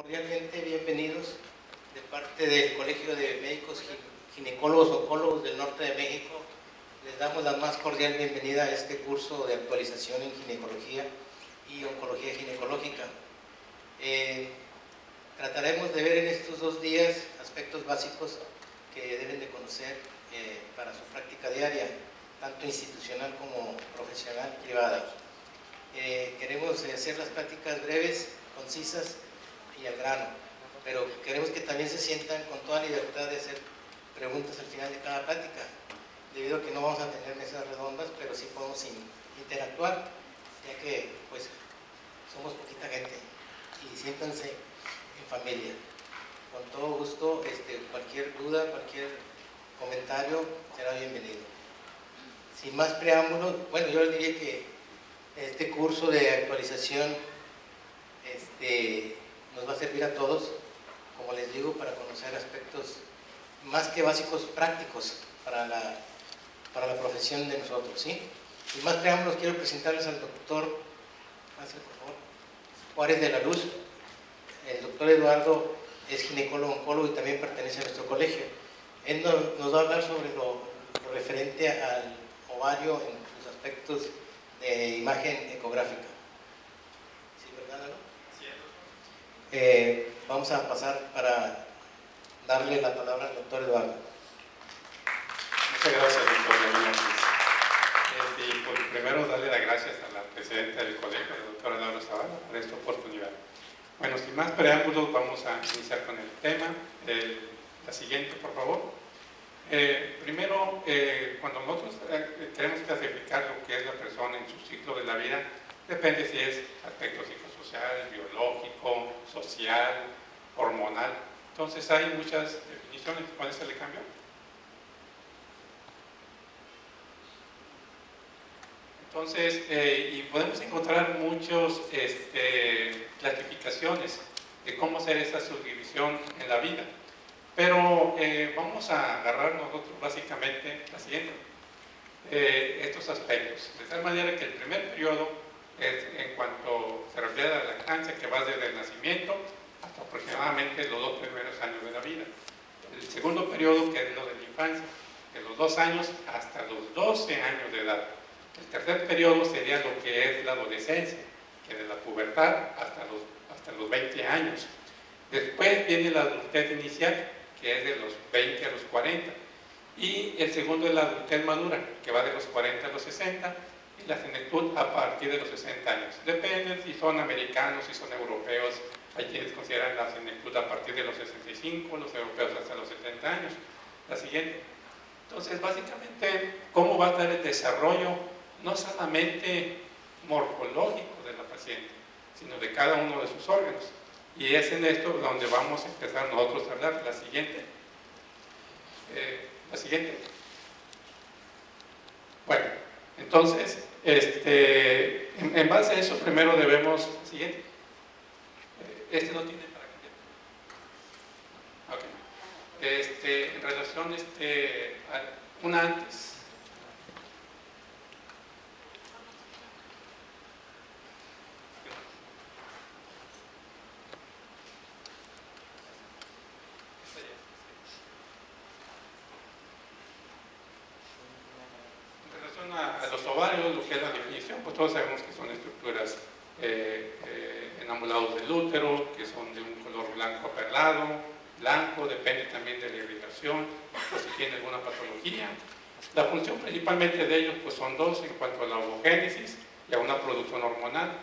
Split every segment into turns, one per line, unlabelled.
Cordialmente bienvenidos de parte del Colegio de Médicos Ginecólogos Oncólogos del Norte de México. Les damos la más cordial bienvenida a este curso de actualización en ginecología y oncología ginecológica. Trataremos de ver en estos 2 días aspectos básicos que deben de conocer para su práctica diaria, tanto institucional como profesional y privada. Queremos hacer las prácticas breves, concisas y al grano, pero queremos que también se sientan con toda libertad de hacer preguntas al final de cada plática, debido a que no vamos a tener mesas redondas, pero sí podemos interactuar, ya que pues somos poquita gente, y siéntanse en familia. Con todo gusto, cualquier duda, cualquier comentario será bienvenido. Sin más preámbulos, bueno, yo les diría que este curso de actualización nos va a servir a todos, como les digo, para conocer aspectos más que básicos, prácticos para la profesión de nosotros, ¿sí? Sin más preámbulos, quiero presentarles al doctor, por favor, Juárez de la Luz. El doctor Eduardo es ginecólogo oncólogo y también pertenece a nuestro colegio. Él nos va a hablar sobre lo referente al ovario en sus aspectos de imagen ecográfica. ¿Sí, verdad, no? Vamos a pasar para darle la palabra al doctor Eduardo.
Muchas gracias, doctor. Primero, darle las gracias a la presidenta del colegio, la doctora Laura Zavala, por esta oportunidad. Bueno, sin más preámbulos, vamos a iniciar con el tema. La siguiente, por favor. Primero, cuando nosotros queremos clasificar lo que es la persona en su ciclo de la vida, depende si es aspecto psicosocial, biológico, social, hormonal. Entonces hay muchas definiciones. ¿Cuál se le cambió? Entonces, y podemos encontrar muchas clasificaciones de cómo hacer esa subdivisión en la vida. Pero vamos a agarrar nosotros básicamente la siguiente, estos aspectos. De tal manera que el primer periodo es en cuanto se refiere a la lactancia, que va desde el nacimiento hasta aproximadamente los 2 primeros años de la vida. El segundo periodo, que es lo de la infancia, de los 2 años hasta los 12 años de edad. El tercer periodo sería lo que es la adolescencia, que de la pubertad hasta los 20 años. Después viene la adultez inicial, que es de los 20 a los 40. Y el segundo es la adultez madura, que va de los 40 a los 60, y la senectud a partir de los 60 años. Depende si son americanos, si son europeos. Hay quienes consideran la senectud a partir de los 65, los europeos hasta los 70 años. La siguiente. Entonces, básicamente, ¿cómo va a estar el desarrollo, no solamente morfológico de la paciente, sino de cada uno de sus órganos? Y es en esto donde vamos a empezar nosotros a hablar. La siguiente. Bueno, entonces, en base a eso, primero debemos... Siguiente. No tiene para qué. Ok. En relación a una antes. A los ovarios, lo que es la definición, pues todos sabemos que son estructuras enamulados del útero, que son de un color blanco aperlado, blanco, depende también de la irrigación, o si tiene alguna patología. La función principalmente de ellos pues son 2 en cuanto a la ovogénesis y a una producción hormonal,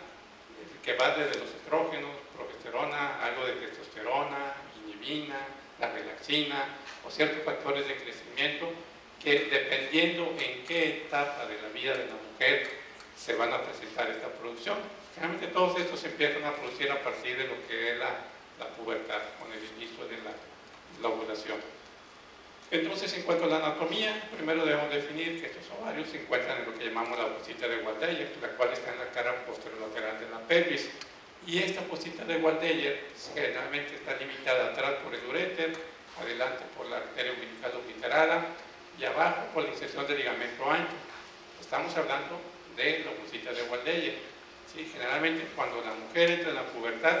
que va desde los estrógenos, progesterona, algo de testosterona, inhibina, la relaxina, o ciertos factores de crecimiento que dependiendo en qué etapa de la vida de la mujer se van a presentar esta producción. Generalmente todos estos se empiezan a producir a partir de lo que es la pubertad, con el inicio de la ovulación. Entonces, en cuanto a la anatomía, primero debemos definir que estos ovarios se encuentran en lo que llamamos la bolsita de Waldeyer, la cual está en la cara posterolateral de la pelvis. Y esta bolsita de Waldeyer generalmente está limitada atrás por el uréter, adelante por la arteria umbilical obliterada, y abajo por la inserción del ligamento ancho. Estamos hablando de la bolsita de Waldeyer. ¿Sí? Generalmente cuando la mujer entra en la pubertad,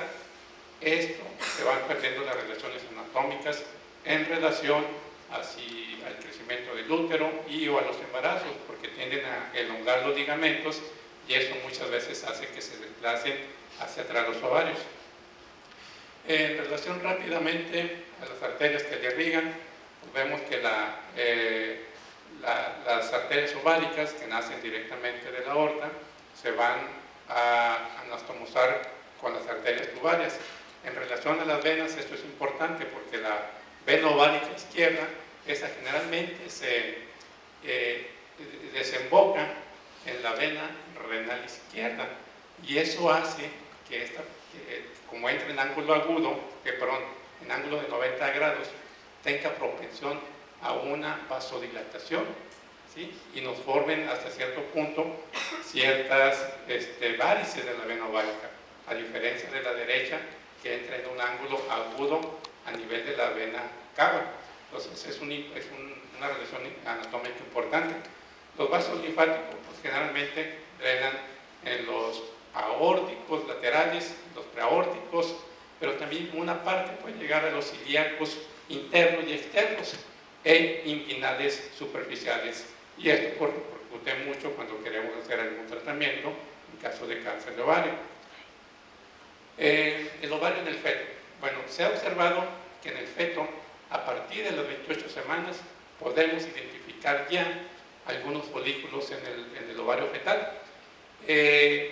esto se van perdiendo las relaciones anatómicas en relación así al crecimiento del útero y o a los embarazos, porque tienden a elongar los ligamentos y eso muchas veces hace que se desplacen hacia atrás los ovarios. En relación rápidamente a las arterias que le irrigan, pues vemos que las arterias ováricas que nacen directamente de la aorta se van a anastomosar con las arterias tubarias. En relación a las venas, esto es importante porque la vena ovárica izquierda, esa generalmente se desemboca en la vena renal izquierda y eso hace que como entra en ángulo agudo, en ángulo de 90 grados, tenga propensión a una vasodilatación, ¿sí? Y nos formen hasta cierto punto ciertas varices de la vena ovárica, a diferencia de la derecha que entra en un ángulo agudo a nivel de la vena cava. Entonces es una relación anatómica importante. Los vasos linfáticos pues, generalmente drenan en los aórticos laterales, los preaórticos, pero también una parte puede llegar a los ilíacos internos y externos e inguinales superficiales. Y esto repercute mucho cuando queremos hacer algún tratamiento en caso de cáncer de ovario. El ovario en el feto. Bueno, se ha observado que en el feto, a partir de las 28 semanas, podemos identificar ya algunos folículos en el ovario fetal.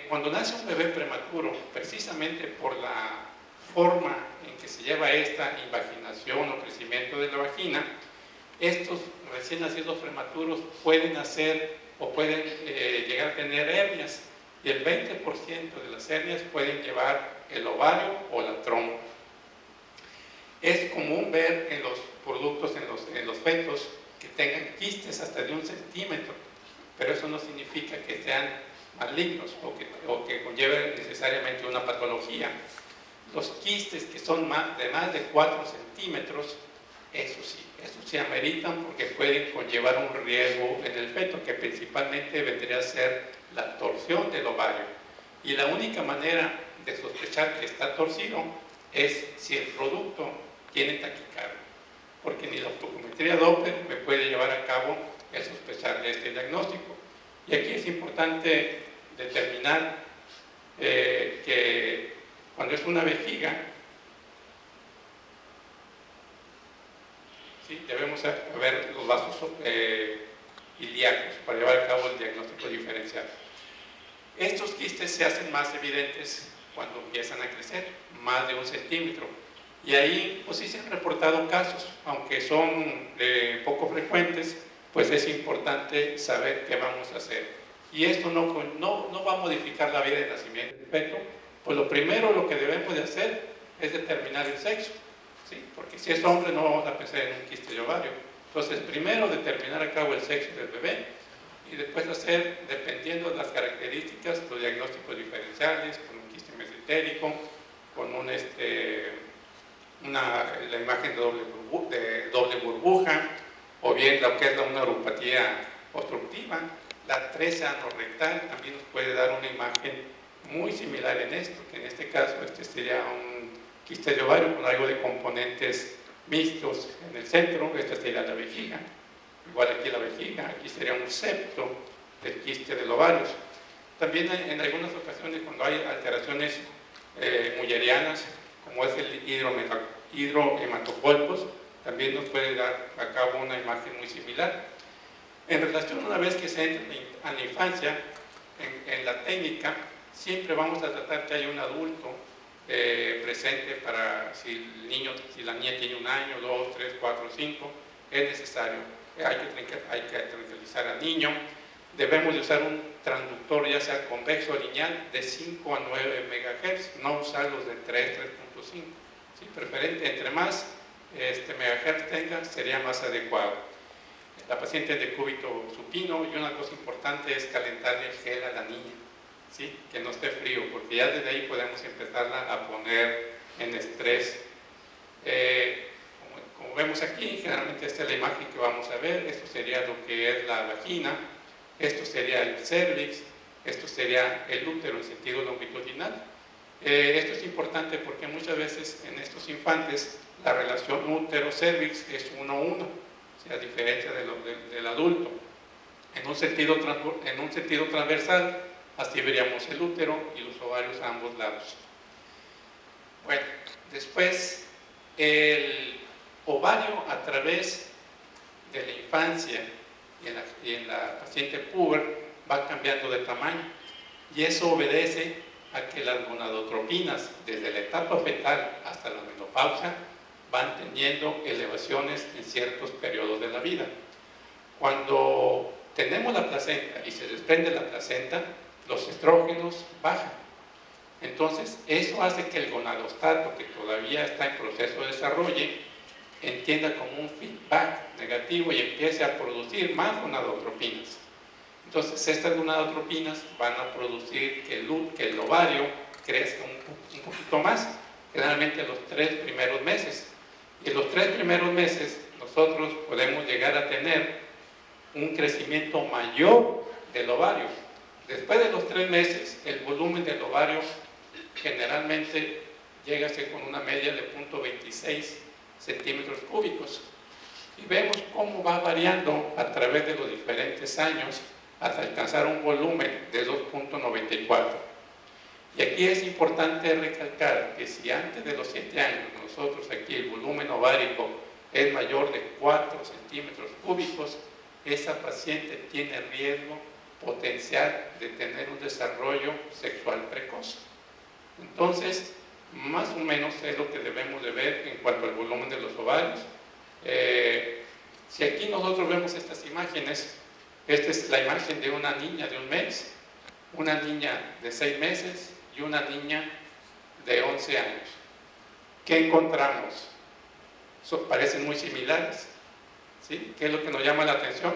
Cuando nace un bebé prematuro, precisamente por la forma en que se lleva esta invaginación o crecimiento de la vagina, estos recién nacidos prematuros pueden hacer o pueden llegar a tener hernias y el 20% de las hernias pueden llevar el ovario o la trompa. Es común ver en los productos, en los fetos, que tengan quistes hasta de 1 centímetro, pero eso no significa que sean malignos o que conlleven necesariamente una patología. Los quistes que son de más de 4 centímetros, eso sí ameritan porque pueden conllevar un riesgo en el feto, que principalmente vendría a ser la torsión del ovario. Y la única manera de sospechar que está torcido es si el producto tiene taquicardia, porque ni la fotometría Doppler me puede llevar a cabo el sospechar de este diagnóstico. Y aquí es importante determinar que cuando es una vejiga, ¿sí? Debemos ver los vasos ilíacos para llevar a cabo el diagnóstico diferencial. Estos quistes se hacen más evidentes cuando empiezan a crecer, más de 1 centímetro. Y ahí pues sí se han reportado casos, aunque son poco frecuentes, pues es importante saber qué vamos a hacer. Y esto no va a modificar la vida de nacimiento del feto, pues lo primero lo que debemos de hacer es determinar el sexo, ¿sí? Porque si es hombre no vamos a pensar en un quiste de ovario. Entonces primero determinar a cabo el sexo del bebé y después hacer, dependiendo de las características, los diagnósticos diferenciales, con un quiste mesentérico, con la imagen de doble burbuja, o bien lo que es una neuropatía obstructiva. La 13 anorrectal también nos puede dar una imagen muy similar en esto, que en este caso sería un quiste de ovario con algo de componentes mixtos en el centro. Esta sería la vejiga, igual aquí la vejiga, aquí sería un septo del quiste del ovario. También en algunas ocasiones cuando hay alteraciones mullerianas, como es el hidrohematocolpos, también nos puede dar a cabo una imagen muy similar. En relación, una vez que se entra a la infancia, en la técnica, siempre vamos a tratar que haya un adulto presente para si la niña tiene 1 año, 2, 3, 4, 5, es necesario. Hay que tranquilizar al niño. Debemos de usar un transductor, ya sea convexo o lineal, de 5 a 9 MHz, no usar los de 3, 3.5. ¿Sí? Preferente, entre más megahertz tenga, sería más adecuado. La paciente es de cúbito supino y una cosa importante es calentarle el gel a la niña, ¿sí? Que no esté frío, porque ya desde ahí podemos empezarla a poner en estrés. Como vemos aquí, generalmente esta es la imagen que vamos a ver. Esto sería lo que es la vagina, esto sería el cervix, esto sería el útero en sentido longitudinal. Esto es importante porque muchas veces en estos infantes la relación útero-cervix es 1:1, o sea, a diferencia del adulto. En un sentido transversal, así veríamos el útero y los ovarios a ambos lados. Bueno, después el ovario a través de la infancia y en la paciente puber va cambiando de tamaño, y eso obedece a que las gonadotropinas desde la etapa fetal hasta la menopausia van teniendo elevaciones en ciertos periodos de la vida. Cuando tenemos la placenta y se desprende la placenta, los estrógenos bajan. Entonces, eso hace que el gonadostato, que todavía está en proceso de desarrollo, entienda como un feedback negativo y empiece a producir más gonadotropinas. Entonces, estas gonadotropinas van a producir que el ovario crezca un poquito más, generalmente en los 3 primeros meses. Y en los 3 primeros meses nosotros podemos llegar a tener un crecimiento mayor del ovario. Después de los 3 meses, el volumen del ovario generalmente llega a ser con una media de 0.26 centímetros cúbicos. Y vemos cómo va variando a través de los diferentes años hasta alcanzar un volumen de 2.94. Y aquí es importante recalcar que si antes de los 7 años nosotros aquí el volumen ovárico es mayor de 4 centímetros cúbicos, esa paciente tiene riesgo potencial de tener un desarrollo sexual precoz. Entonces, más o menos es lo que debemos de ver en cuanto al volumen de los ovarios. Si aquí nosotros vemos estas imágenes, esta es la imagen de una niña de 1 mes, una niña de 6 meses y una niña de 11 años. ¿Qué encontramos? Parecen muy similares, ¿sí? ¿Qué es lo que nos llama la atención?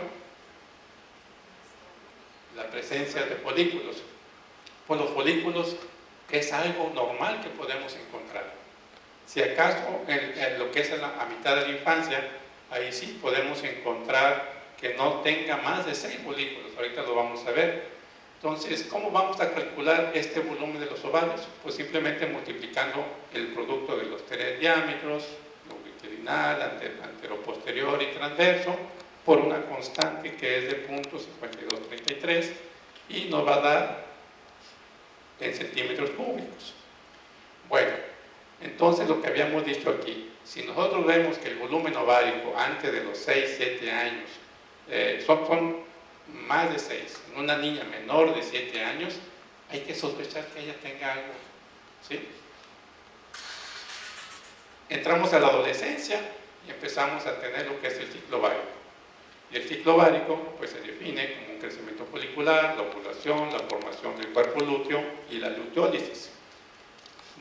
La presencia de folículos. Pues los folículos es algo normal que podemos encontrar. Si acaso en lo que es a mitad de la infancia, ahí sí podemos encontrar que no tenga más de 6 folículos, ahorita lo vamos a ver. Entonces, ¿cómo vamos a calcular este volumen de los ovarios? Pues simplemente multiplicando el producto de los 3 diámetros, longitudinal, anteroposterior y transverso, por una constante que es de 0.5233 y nos va a dar en centímetros cúbicos. Bueno, entonces lo que habíamos dicho aquí, si nosotros vemos que el volumen ovárico antes de los 6-7 años son más de 6, en una niña menor de 7 años, hay que sospechar que ella tenga algo, ¿sí? Entramos a la adolescencia y empezamos a tener lo que es el ciclo ovárico. Y el ciclo ovárico pues, se define como un crecimiento folicular, la ovulación, la formación del cuerpo lúteo y la luteólisis.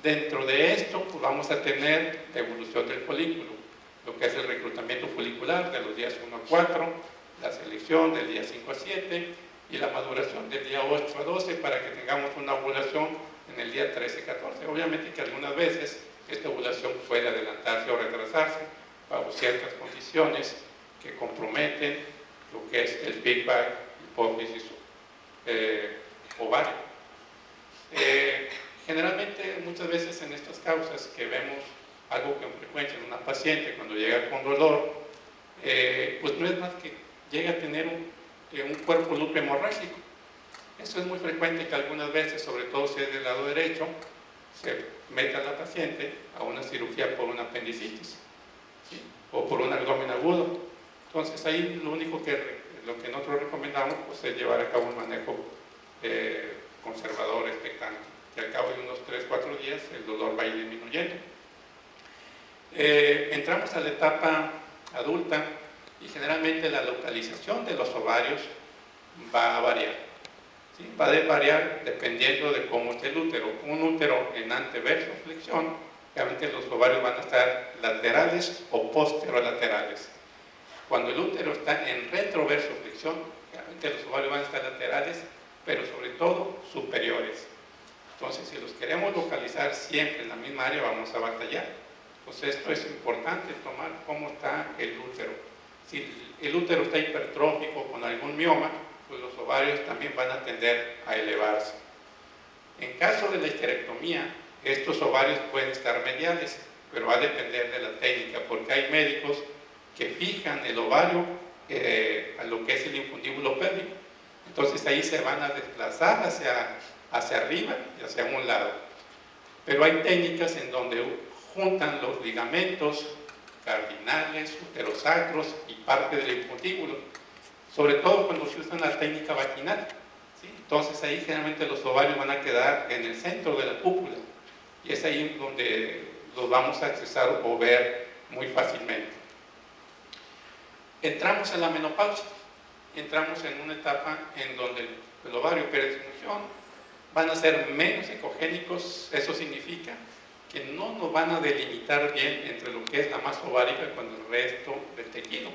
Dentro de esto pues, vamos a tener la evolución del folículo, lo que es el reclutamiento folicular de los días 1 a 4, la selección del día 5 a 7 y la maduración del día 8 a 12 para que tengamos una ovulación en el día 13 a 14. Obviamente que algunas veces esta ovulación puede adelantarse o retrasarse bajo ciertas condiciones que comprometen lo que es el feedback, hipófisis ovario. Generalmente, muchas veces en estas causas que vemos algo con frecuencia en una paciente cuando llega con dolor, pues no es más que llega a tener un cuerpo lúteo hemorrágico. Eso es muy frecuente que algunas veces, sobre todo si es del lado derecho, se meta a la paciente a una cirugía por una apendicitis, ¿sí? O por un abdomen agudo. Entonces ahí lo que nosotros recomendamos pues, es llevar a cabo un manejo conservador, expectante, que al cabo de unos 3-4 días el dolor va a ir disminuyendo. Entramos a la etapa adulta y generalmente la localización de los ovarios va a variar, ¿sí? Va a variar dependiendo de cómo esté el útero. Un útero en anteversoflexión, realmente los ovarios van a estar laterales o posterolaterales. Cuando el útero está en retroversoflexión, realmente los ovarios van a estar laterales, pero sobre todo superiores. Entonces, si los queremos localizar siempre en la misma área, vamos a batallar. Entonces, esto es importante, tomar cómo está el útero. Si el útero está hipertrófico con algún mioma, pues los ovarios también van a tender a elevarse. En caso de la histerectomía, estos ovarios pueden estar mediales, pero va a depender de la técnica, porque hay médicos que fijan el ovario a lo que es el infundíbulo pélvico. Entonces ahí se van a desplazar hacia arriba y hacia un lado. Pero hay técnicas en donde juntan los ligamentos cardinales, uterosacros y parte del infundíbulo, sobre todo cuando se usa la técnica vaginal, ¿sí? Entonces ahí generalmente los ovarios van a quedar en el centro de la cúpula y es ahí donde los vamos a accesar o ver muy fácilmente. Entramos en la menopausia, entramos en una etapa en donde el ovario pierde función, van a ser menos ecogénicos, eso significa que no nos van a delimitar bien entre lo que es la masa ovárica con el resto del tejido.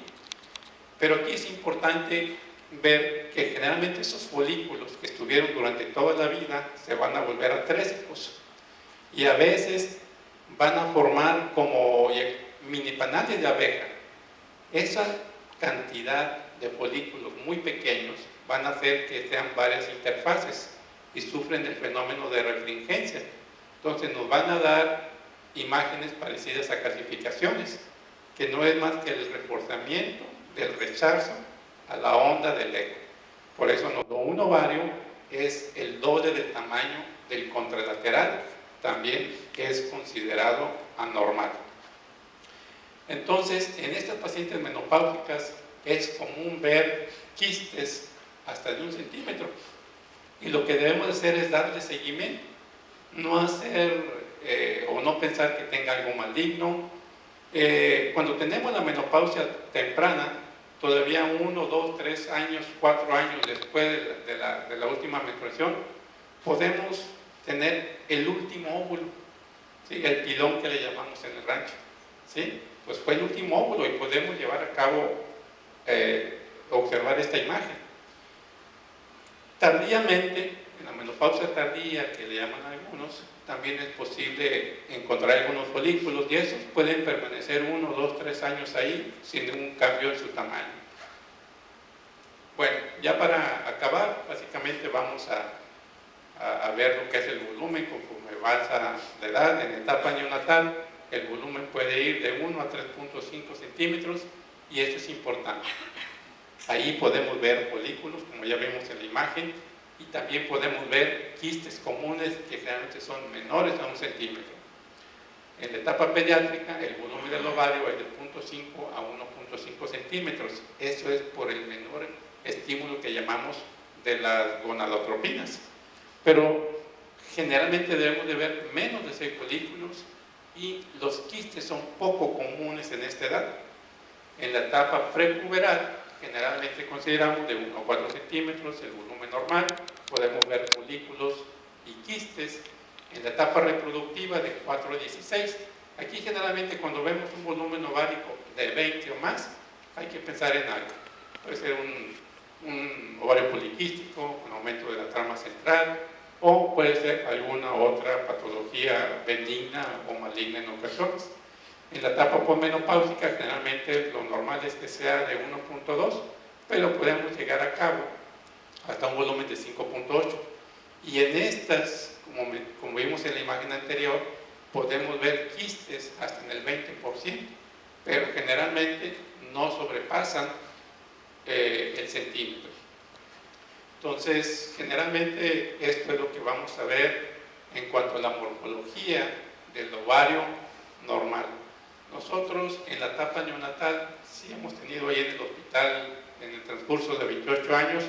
Pero aquí es importante ver que generalmente esos folículos que estuvieron durante toda la vida se van a volver atrésicos y a veces van a formar como mini panales de abeja. Esa cantidad de folículos muy pequeños van a hacer que sean varias interfaces y sufren el fenómeno de refringencia. Entonces nos van a dar imágenes parecidas a calcificaciones, que no es más que el reforzamiento del rechazo a la onda del eco. Por eso un ovario es el doble del tamaño del contralateral, también es considerado anormal. Entonces, en estas pacientes menopáusicas es común ver quistes hasta de 1 centímetro y lo que debemos hacer es darle seguimiento, no hacer o no pensar que tenga algo maligno. Cuando tenemos la menopausia temprana, todavía 1, 2, 3 años, 4 años después de la última menstruación, podemos tener el último óvulo, ¿sí? El pilón que le llamamos en el rancho, ¿sí? Pues fue el último óvulo y podemos llevar a cabo, observar esta imagen. Tardíamente, en la menopausia tardía, que le llaman algunos, también es posible encontrar algunos folículos y esos pueden permanecer 1, 2, 3 años ahí sin ningún cambio en su tamaño. Bueno, ya para acabar, básicamente vamos a ver lo que es el volumen conforme avanza la edad. En etapa neonatal, el volumen puede ir de 1 a 3.5 centímetros y esto es importante. Ahí podemos ver folículos, como ya vemos en la imagen, y también podemos ver quistes comunes que generalmente son menores a 1 centímetro. En la etapa pediátrica, el volumen del ovario es de 0.5 a 1.5 centímetros. Eso es por el menor estímulo que llamamos de las gonadotropinas. Pero generalmente debemos de ver menos de 6 folículos y los quistes son poco comunes en esta edad. En la etapa prepuberal, generalmente consideramos de 1 a 4 centímetros el volumen normal, podemos ver folículos y quistes. En la etapa reproductiva de 4 a 16, aquí generalmente cuando vemos un volumen ovárico de 20 o más, hay que pensar en algo. Puede ser un ovario poliquístico con aumento de la trama central, o puede ser alguna otra patología benigna o maligna en ocasiones. En la etapa posmenopáusica generalmente lo normal es que sea de 1.2, pero podemos llegar a cabo hasta un volumen de 5.8. Y en estas, como vimos en la imagen anterior, podemos ver quistes hasta en el 20%, pero generalmente no sobrepasan el centímetro. Entonces, generalmente esto es lo que vamos a ver en cuanto a la morfología del ovario normal. Nosotros en la etapa neonatal sí hemos tenido ahí en el hospital, en el transcurso de 28 años,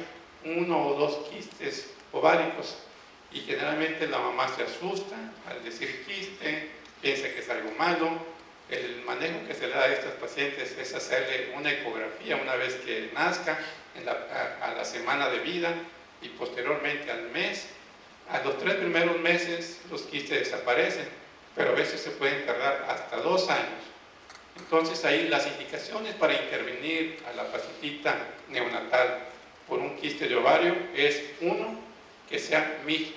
1 o 2 quistes ováricos y generalmente la mamá se asusta al decir quiste, piensa que es algo malo. El manejo que se le da a estas pacientes es hacerle una ecografía una vez que nazca, a la semana de vida y posteriormente al mes. A los 3 primeros meses los quistes desaparecen, pero a veces se pueden tardar hasta 2 años. Entonces ahí las indicaciones para intervenir a la pacientita neonatal por un quiste de ovario es 1, que sea MIG,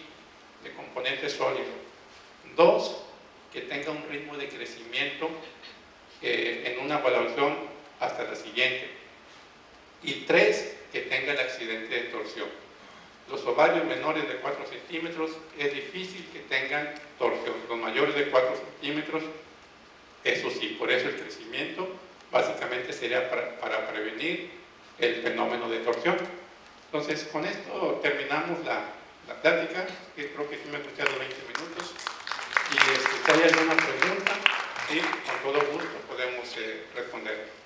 de componente sólido. 2, que tenga un ritmo de crecimiento en una valoración hasta la siguiente. Y 3, que tenga el accidente de torsión. Los ovarios menores de 4 centímetros es difícil que tengan torsión. Los mayores de 4 centímetros, eso sí, por eso el crecimiento básicamente sería para prevenir el fenómeno de torsión. Entonces, con esto terminamos la plática, que creo que sí me gustaron los 20 minutos. Y si hay alguna pregunta, sí, con todo gusto podemos responder.